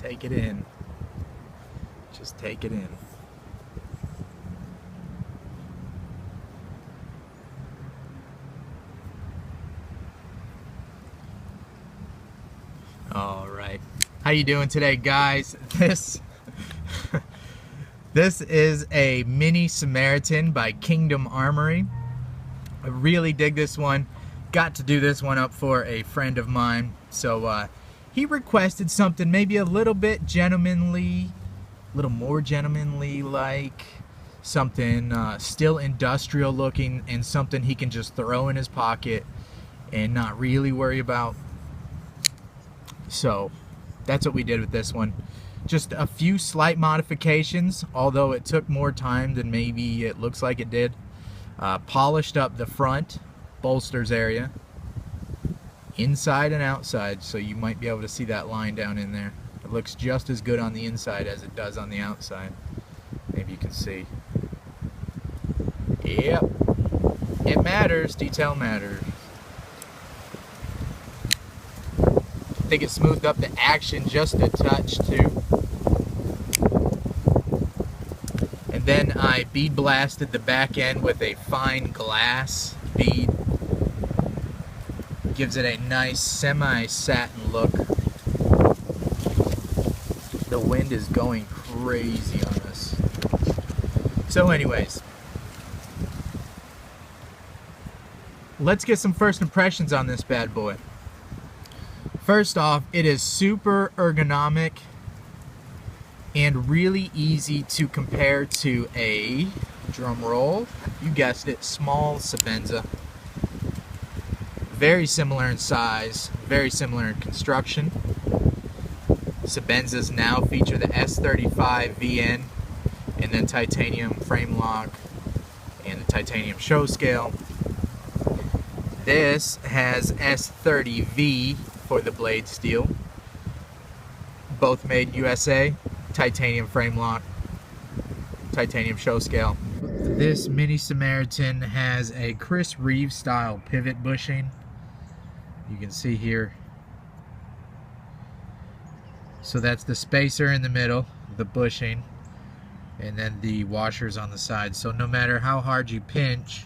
take it in. Just take it in. All right. How you doing today, guys? This is a mini Samaritan by Kingdom Armory. I really dig this one. Got to do this one up for a friend of mine. So he requested something maybe a little bit gentlemanly, a little more gentlemanly like, something still industrial looking, and something he can just throw in his pocket and not really worry about. So that's what we did with this one. Just a few slight modifications, although it took more time than maybe it looks like it did. Polished up the front bolsters area, inside and outside, so you might be able to see that line down in there. It looks just as good on the inside as it does on the outside. Maybe you can see. Yep, it matters. Detail matters. I think it smoothed up the action just a touch too. And then I bead blasted the back end with a fine glass bead. Gives it a nice semi-satin look. The wind is going crazy on us. So anyways, let's get some first impressions on this bad boy. First off, it is super ergonomic and really easy to compare to a, drum roll, you guessed it, small Sebenza. Very similar in size, very similar in construction. Sebenzas now feature the S35 VN and then titanium frame lock and the titanium show scale. This has S30V for the blade steel. Both made USA, titanium frame lock, titanium show scale. This mini Samaritan has a Chris Reeve style pivot bushing. You can see here. So that's the spacer in the middle, the bushing, and then the washers on the side. So no matter how hard you pinch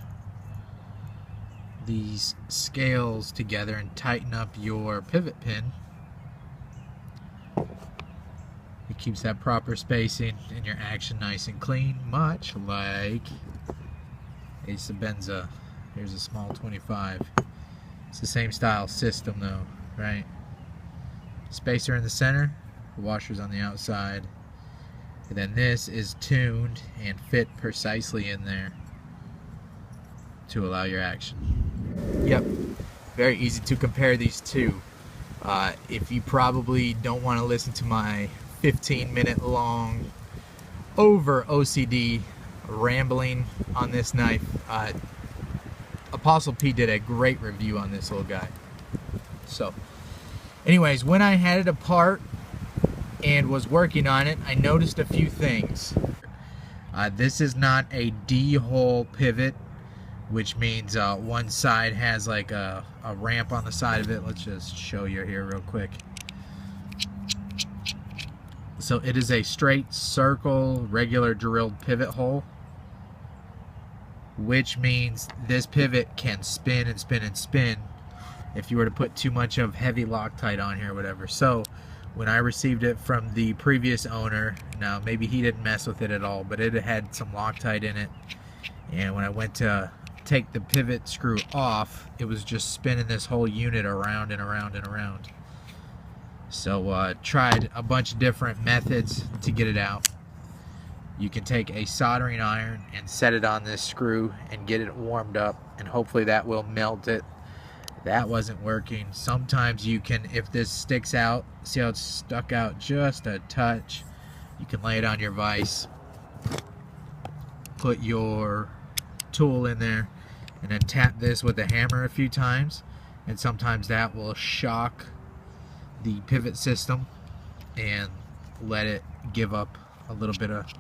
these scales together and tighten up your pivot pin, it keeps that proper spacing and your action nice and clean, much like a Sebenza. Here's a small 25. It's the same style system though, right? Spacer in the center, washers on the outside, and then this is tuned and fit precisely in there to allow your action. Yep, very easy to compare these two. If you probably don't want to listen to my 15-minute long over OCD rambling on this knife, Apostle P did a great review on this little guy. So anyways, when I had it apart and was working on it, I noticed a few things. This is not a D-hole pivot, which means one side has like a ramp on the side of it. Let's just show you here real quick. So it is a straight circle, regular drilled pivot hole, which means this pivot can spin and spin and spin if you were to put too much of heavy Loctite on here or whatever. So when I received it from the previous owner, now maybe he didn't mess with it at all, but it had some Loctite in it, and when I went to take the pivot screw off, it was just spinning this whole unit around and around and around. So tried a bunch of different methods to get it out. You can take a soldering iron and set it on this screw and get it warmed up, and hopefully that will melt it. That wasn't working. Sometimes you can, if this sticks out, see how it's stuck out just a touch, you can lay it on your vise, put your tool in there, and then tap this with a hammer a few times, and sometimes that will shock the pivot system and let it give up a little bit of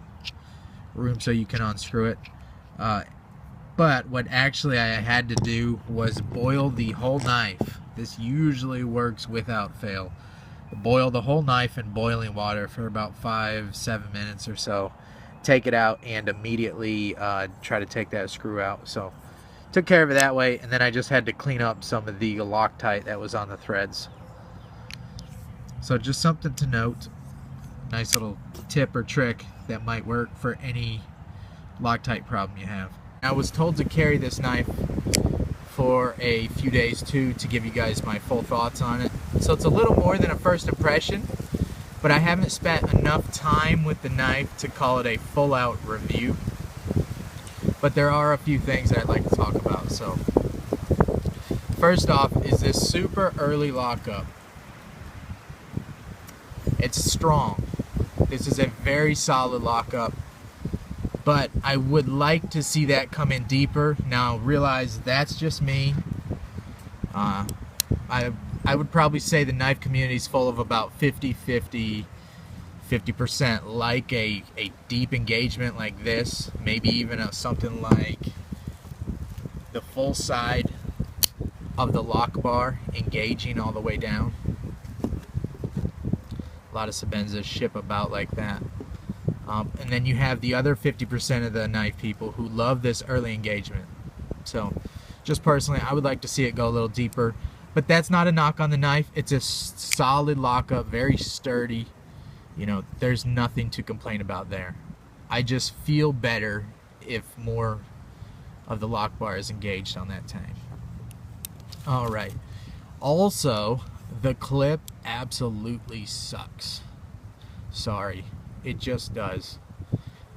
room so you can unscrew it. But what actually I had to do was boil the whole knife. This usually works without fail. boil the whole knife in boiling water for about 5-7 minutes or so. Take it out and immediately try to take that screw out. So took care of it that way, and then I just had to clean up some of the Loctite that was on the threads. So just something to note. Nice little tip or trick that might work for any Loctite problem you have. I was told to carry this knife for a few days too, to give you guys my full thoughts on it. So it's a little more than a first impression, but I haven't spent enough time with the knife to call it a full out review. But there are a few things that I'd like to talk about. So first off is this super early lockup. It's strong. This is a very solid lockup, but I would like to see that come in deeper. Now realize that's just me. I would probably say the knife community is full of about 50% like a deep engagement like this, maybe even something like the full side of the lock bar engaging all the way down. A lot of Sebenzas ship about like that. And then you have the other 50% of the knife people who love this early engagement. So just personally, I would like to see it go a little deeper, but that's not a knock on the knife. It's a solid lockup, very sturdy. You know, there's nothing to complain about there. I just feel better if more of the lock bar is engaged on that tang. All right. Also, the clip absolutely sucks. Sorry, it just does.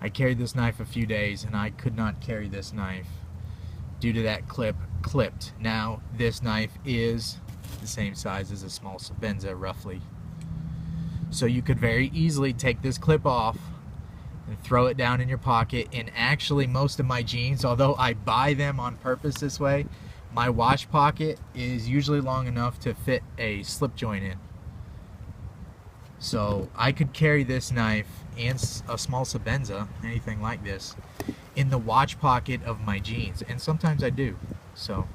I carried this knife a few days and I could not carry this knife due to that clip clipped. Now, this knife is the same size as a small Sebenza, roughly. So you could very easily take this clip off and throw it down in your pocket. And actually, most of my jeans, although I buy them on purpose this way, my watch pocket is usually long enough to fit a slip joint in. So I could carry this knife and a small Sebenza, anything like this, in the watch pocket of my jeans, and sometimes I do. So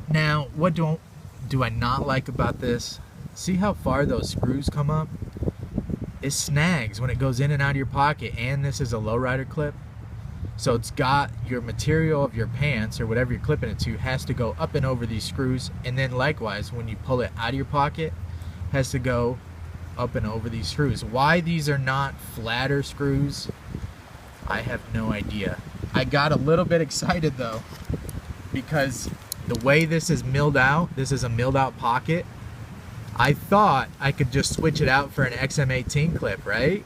now, what do I not like about this? See how far those screws come up? It snags when it goes in and out of your pocket, and this is a lowrider clip. So it's got your material of your pants or whatever you're clipping it to has to go up and over these screws, and then likewise when you pull it out of your pocket has to go up and over these screws. Why these are not flatter screws, I have no idea. I got a little bit excited though, because the way this is milled out, this is a milled out pocket, I thought I could just switch it out for an XM18 clip, right?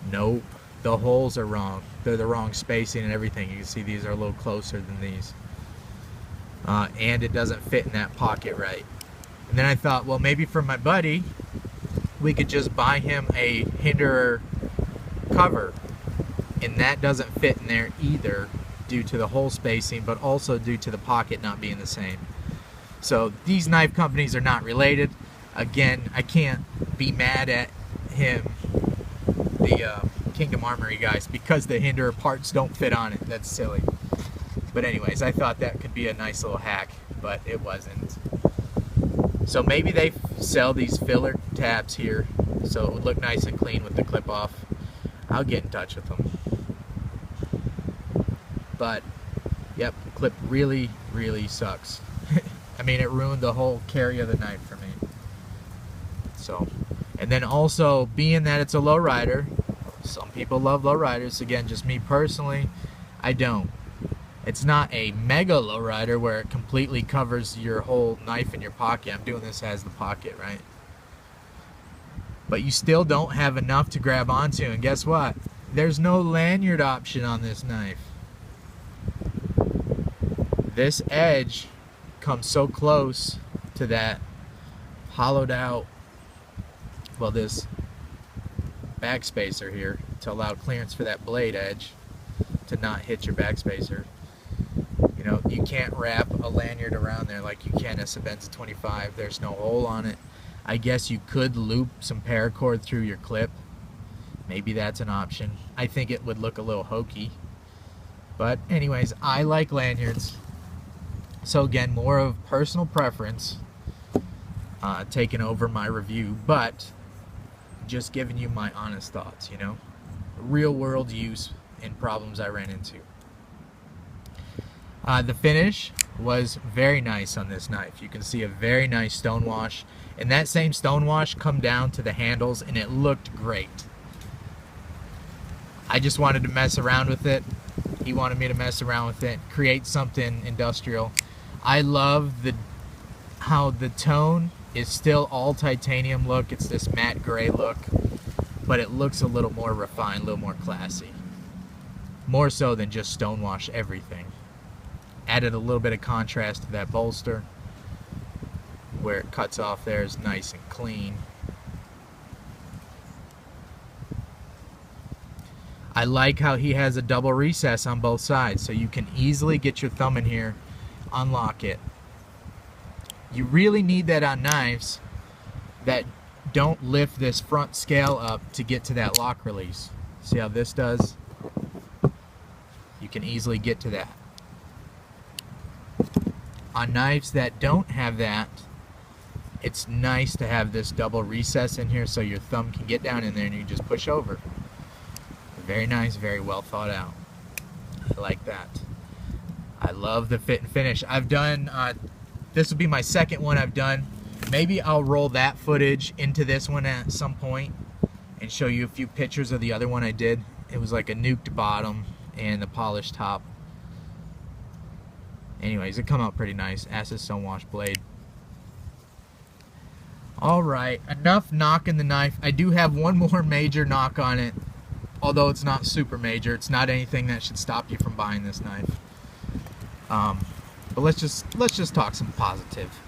Nope. The holes are wrong. They're the wrong spacing and everything. You can see these are a little closer than these. And it doesn't fit in that pocket right. And then I thought, well, maybe for my buddy, we could just buy him a hinderer cover. And that doesn't fit in there either due to the hole spacing, but also due to the pocket not being the same. So these knife companies are not related. Again, I can't be mad at him, the Kingdom Armory guys, because the hinderer parts don't fit on it. That's silly. But anyways, I thought that could be a nice little hack, but it wasn't. So maybe they sell these filler tabs here, so it would look nice and clean with the clip off. I'll get in touch with them. But yep, the clip really, really sucks. I mean, it ruined the whole carry of the knife for me. So, and then also, being that it's a lowrider, some people love lowriders. Again, just me personally, I don't. It's not a mega lowrider where it completely covers your whole knife in your pocket. I'm doing this as the pocket, right? But you still don't have enough to grab onto. And guess what? There's no lanyard option on this knife. This edge comes so close to that hollowed out, well, this backspacer here to allow clearance for that blade edge to not hit your backspacer. You know, you can't wrap a lanyard around there like you can a Sebenza 25. There's no hole on it. I guess you could loop some paracord through your clip. Maybe that's an option. I think it would look a little hokey. But anyways, I like lanyards. So again, more of personal preference. taking over my review, but just giving you my honest thoughts, you know, real world use and problems I ran into. The finish was very nice on this knife. You can see a very nice stone wash, and that same stone wash come down to the handles, and it looked great. I just wanted to mess around with it. He wanted me to mess around with it, create something industrial. I love how the tone is still all titanium look. It's this matte gray look, but it looks a little more refined, a little more classy. More so than just stonewash everything. Added a little bit of contrast to that bolster. Where it cuts off there is nice and clean. I like how he has a double recess on both sides, so you can easily get your thumb in here, unlock it. You really need that on knives that don't lift this front scale up to get to that lock release. See how this does? You can easily get to that. On knives that don't have that, it's nice to have this double recess in here so your thumb can get down in there and you just push over. Very nice, very well thought out. I like that. I love the fit and finish. I've done, this will be my second one I've done. Maybe I'll roll that footage into this one at some point and show you a few pictures of the other one I did. It was like a nuked bottom and the polished top. Anyways, it come out pretty nice. Acid stonewash blade. Alright, enough knocking the knife. I do have one more major knock on it. Although it's not super major. It's not anything that should stop you from buying this knife. But let's just talk some positive.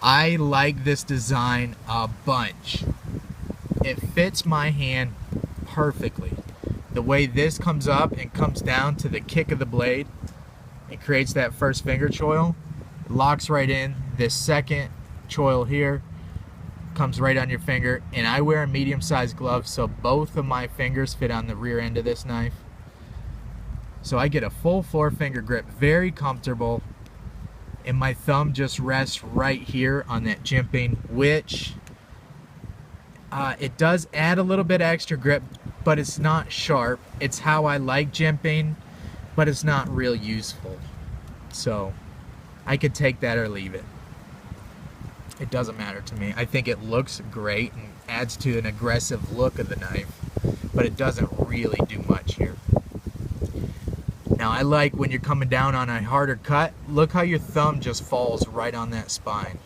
I like this design a bunch. It fits my hand perfectly. The way this comes up and comes down to the kick of the blade, it creates that first finger choil. It locks right in. This second choil here comes right on your finger, and I wear a medium-sized glove, so both of my fingers fit on the rear end of this knife. So I get a full 4-finger grip, very comfortable, and my thumb just rests right here on that jimping, which it does add a little bit extra grip, but it's not sharp. It's how I like jimping, but it's not real useful. So I could take that or leave it. It doesn't matter to me. I think it looks great and adds to an aggressive look of the knife, but it doesn't really do much here. Now I like when you're coming down on a harder cut, look how your thumb just falls right on that spine.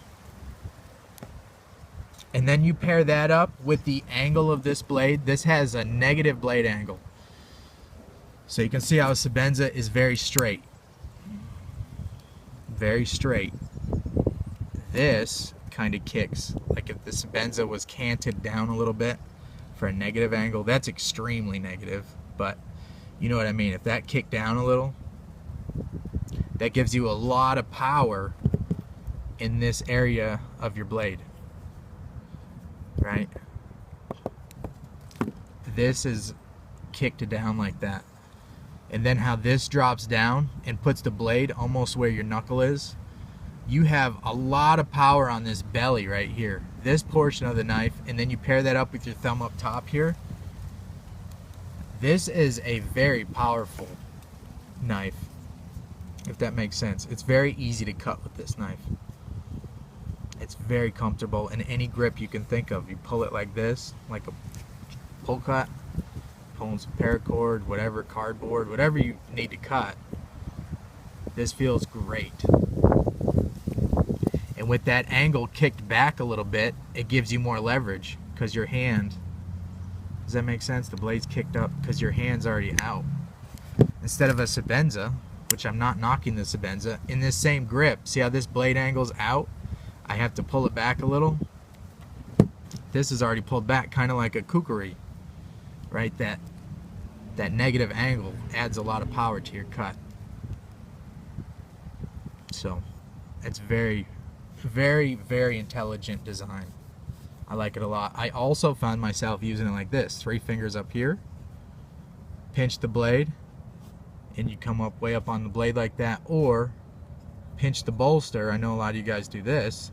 And then you pair that up with the angle of this blade. This has a negative blade angle. So you can see how a Sebenza is very straight. Very straight. This kind of kicks, like if the Sebenza was canted down a little bit for a negative angle. That's extremely negative, but you know what I mean. If that kicked down a little, that gives you a lot of power in this area of your blade, right? This is kicked down like that, and then how this drops down and puts the blade almost where your knuckle is. You have a lot of power on this belly right here, this portion of the knife, and then you pair that up with your thumb up top here. This is a very powerful knife, if that makes sense. It's very easy to cut with this knife. It's very comfortable in any grip you can think of. You pull it like this, like a pull cut, pulling some paracord, whatever, cardboard, whatever you need to cut. This feels great. And with that angle kicked back a little bit, it gives you more leverage because your hand, does that make sense? The blade's kicked up because your hand's already out. Instead of a Sebenza, which I'm not knocking the Sebenza, in this same grip, see how this blade angle's out? I have to pull it back a little. This is already pulled back, kind of like a kukri, right? That negative angle adds a lot of power to your cut. So it's very, very, very intelligent design. I like it a lot. I also found myself using it like this. 3 fingers up here, pinch the blade, and you come up way up on the blade like that, or pinch the bolster. I know a lot of you guys do this.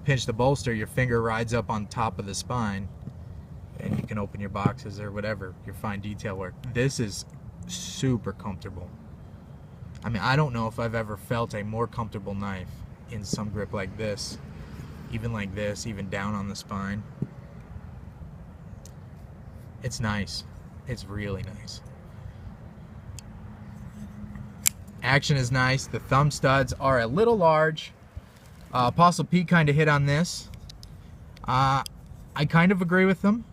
pinch the bolster, your finger rides up on top of the spine and you can open your boxes or whatever, your fine detail work. This is super comfortable. I mean, I don't know if I've ever felt a more comfortable knife in some grip like this, even like this, even down on the spine. It's nice. It's really nice. Action is nice. The thumb studs are a little large. Apostle Pete kind of hit on this. I kind of agree with them.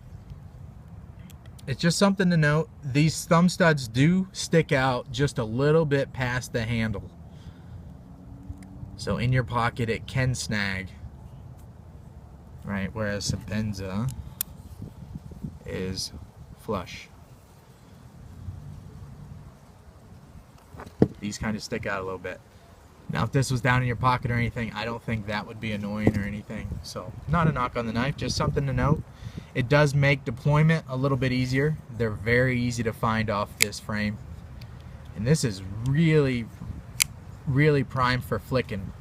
It's just something to note. These thumb studs do stick out just a little bit past the handle. So in your pocket it can snag. Right, whereas Sebenza is flush. These kind of stick out a little bit. Now if this was down in your pocket or anything, I don't think that would be annoying or anything. So not a knock on the knife, just something to note. It does make deployment a little bit easier. They're very easy to find off this frame. And this is really, really prime for flicking.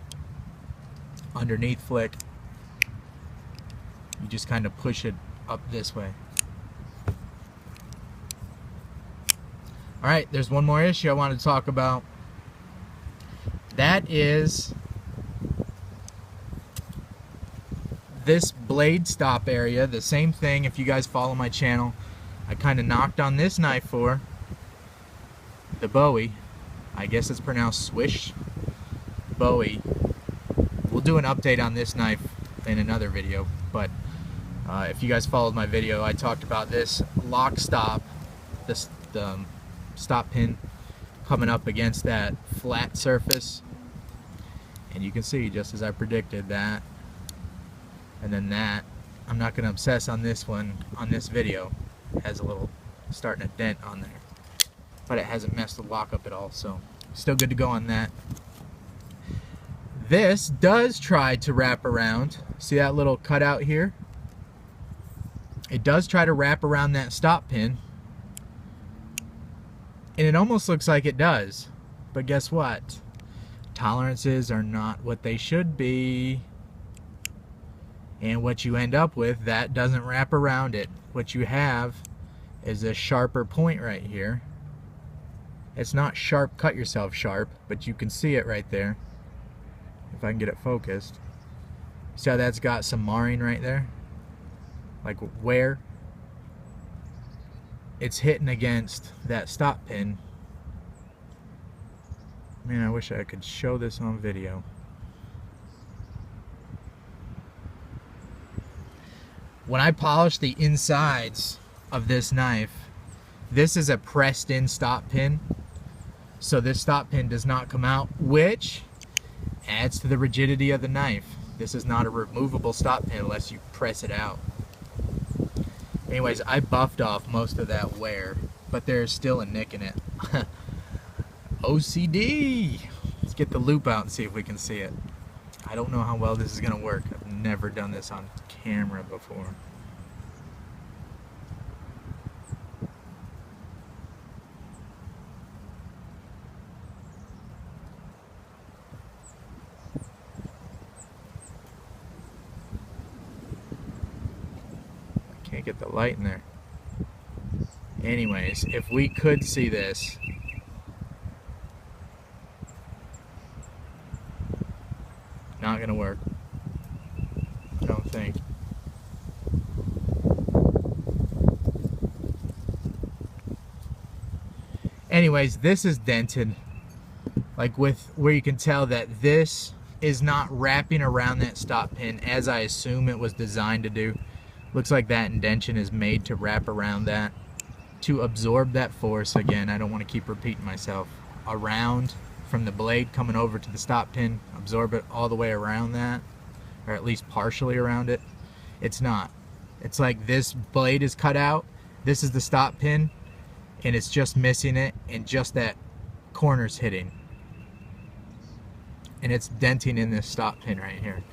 Underneath flick, you just kind of push it up this way. Alright, there's one more issue I wanted to talk about. That is this blade stop area. The same thing, if you guys follow my channel, I kind of knocked on this knife for the Bowie. I guess it's pronounced Swish Bowie. We'll do an update on this knife in another video, but if you guys followed my video, I talked about this lock stop, the stop pin coming up against that flat surface, and you can see, just as I predicted, that, and then that. I'm not going to obsess on this one on this video. It has a little starting to dent on there, but it hasn't messed the lockup at all, so still good to go on that. This does try to wrap around. See that little cutout here? It does try to wrap around that stop pin, and it almost looks like it does, but guess what? Tolerances are not what they should be, and what you end up with, that doesn't wrap around it. What you have is a sharper point right here. It's not sharp, cut yourself sharp, but you can see it right there if I can get it focused. See how that's got some marring right there, like where it's hitting against that stop pin. Man, I wish I could show this on video. When I polish the insides of this knife, this is a pressed in stop pin, so this stop pin does not come out, which adds to the rigidity of the knife. This is not a removable stop pin unless you press it out. Anyways, I buffed off most of that wear, but there's still a nick in it. OCD! Let's get the loop out and see if we can see it. I don't know how well this is going to work. I've never done this on camera before. Can't get the light in there. Anyways, if we could see this, not gonna work, I don't think. Anyways, this is dented, like with where you can tell that this is not wrapping around that stop pin as I assume it was designed to do. Looks like that indentation is made to wrap around that, to absorb that force. Again, I don't want to keep repeating myself. Around from the blade coming over to the stop pin, absorb it all the way around that, or at least partially around it. It's not. It's like this blade is cut out, this is the stop pin, and it's just missing it, and just that corner's hitting. And it's denting in this stop pin right here.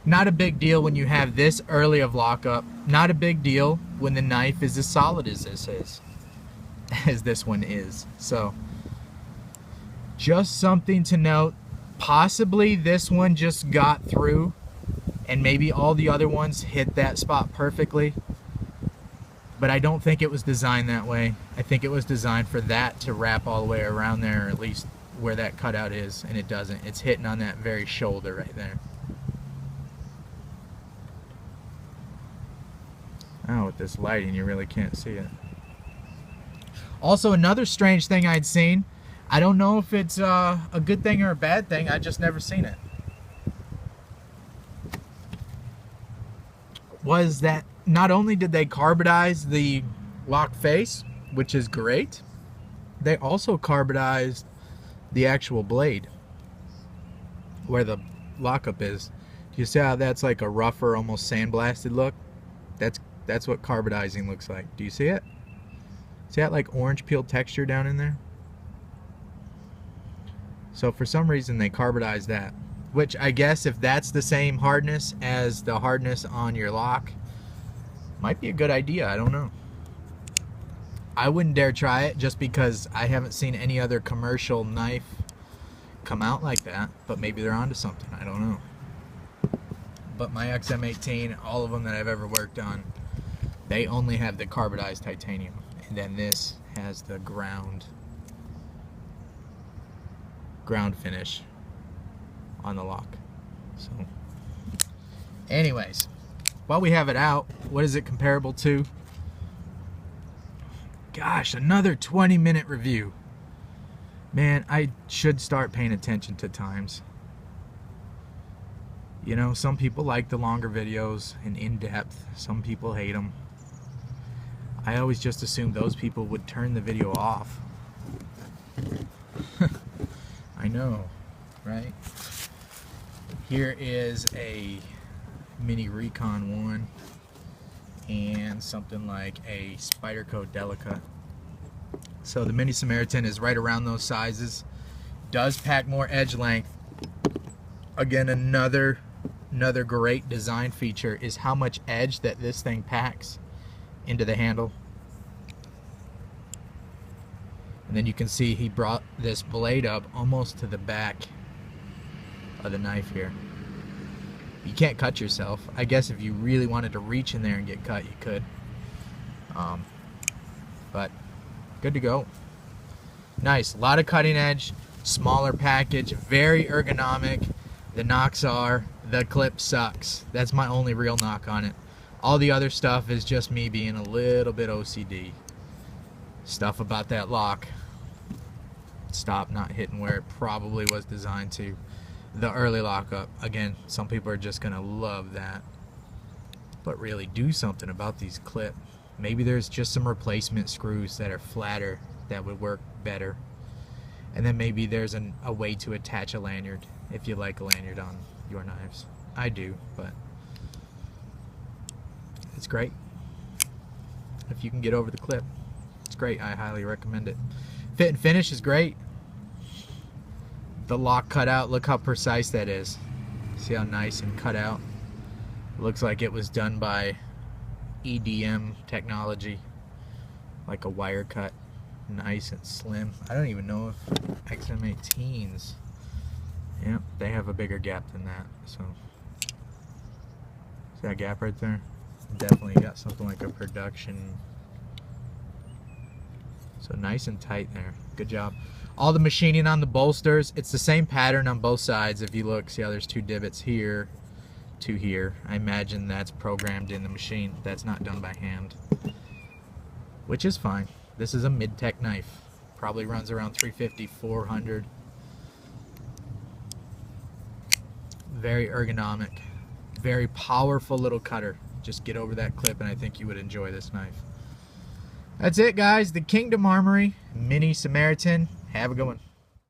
Not a big deal when you have this early of lockup. Not a big deal when the knife is as solid as this is. As this one is. So, just something to note. Possibly this one just got through and maybe all the other ones hit that spot perfectly, but I don't think it was designed that way. I think it was designed for that to wrap all the way around there, or at least where that cutout is, and it doesn't. It's hitting on that very shoulder right there. Oh, with this lighting you really can't see it. Also, another strange thing I'd seen, I don't know if it's a good thing or a bad thing, I just never seen it, was that not only did they carbonize the lock face, which is great, they also carbonized the actual blade where the lockup is. Do you see how that's like a rougher, almost sandblasted look? That's what carbonizing looks like. Do you see it? See that like orange peel texture down in there? So for some reason they carbonized that, which I guess if that's the same hardness as the hardness on your lock, might be a good idea. I don't know. I wouldn't dare try it just because I haven't seen any other commercial knife come out like that, but maybe they're onto something. I don't know. But my XM18, all of them that I've ever worked on, they only have the carbonized titanium, and then this has the ground finish on the lock. So anyways, while we have it out, what is it comparable to? Gosh, another 20-minute review. Man, I should start paying attention to times. You know, some people like the longer videos and in-depth. Some people hate them. I always just assumed those people would turn the video off. I know, right? Here is a mini Recon one and something like a Spyderco Delica. So the mini Samaritan is right around those sizes. Does pack more edge length. Again, another great design feature is how much edge that this thing packs into the handle. And then you can see he brought this blade up almost to the back of the knife here. You can't cut yourself. I guess if you really wanted to reach in there and get cut, you could. But good to go. Nice. A lot of cutting edge, smaller package, very ergonomic. The knocks are, the clip sucks. That's my only real knock on it. All the other stuff is just me being a little bit OCD. Stuff about that lock. Stop not hitting where it probably was designed to. The early lockup, again, some people are just gonna love that, but really do something about these clips. Maybe there's just some replacement screws that are flatter that would work better, and then maybe there's a way to attach a lanyard if you like a lanyard on your knives. I do, but it's great if you can get over the clip. It's great. I highly recommend it. Fit and finish is great. The lock cutout, look how precise that is. See how nice and cut out? Looks like it was done by EDM technology, like a wire cut. Nice and slim. I don't even know if XM18s, yep, they have a bigger gap than that. So see that gap right there? Definitely got something like a production. So nice and tight there. Good job. All the machining on the bolsters, it's the same pattern on both sides. If you look, see how there's two divots here to here. I imagine that's programmed in the machine. That's not done by hand, which is fine. This is a mid-tech knife. Probably runs around 350, 400. Very ergonomic. Very powerful little cutter. Just get over that clip and I think you would enjoy this knife. That's it, guys. The Kingdom Armory Mini Samaritan. Have a good one.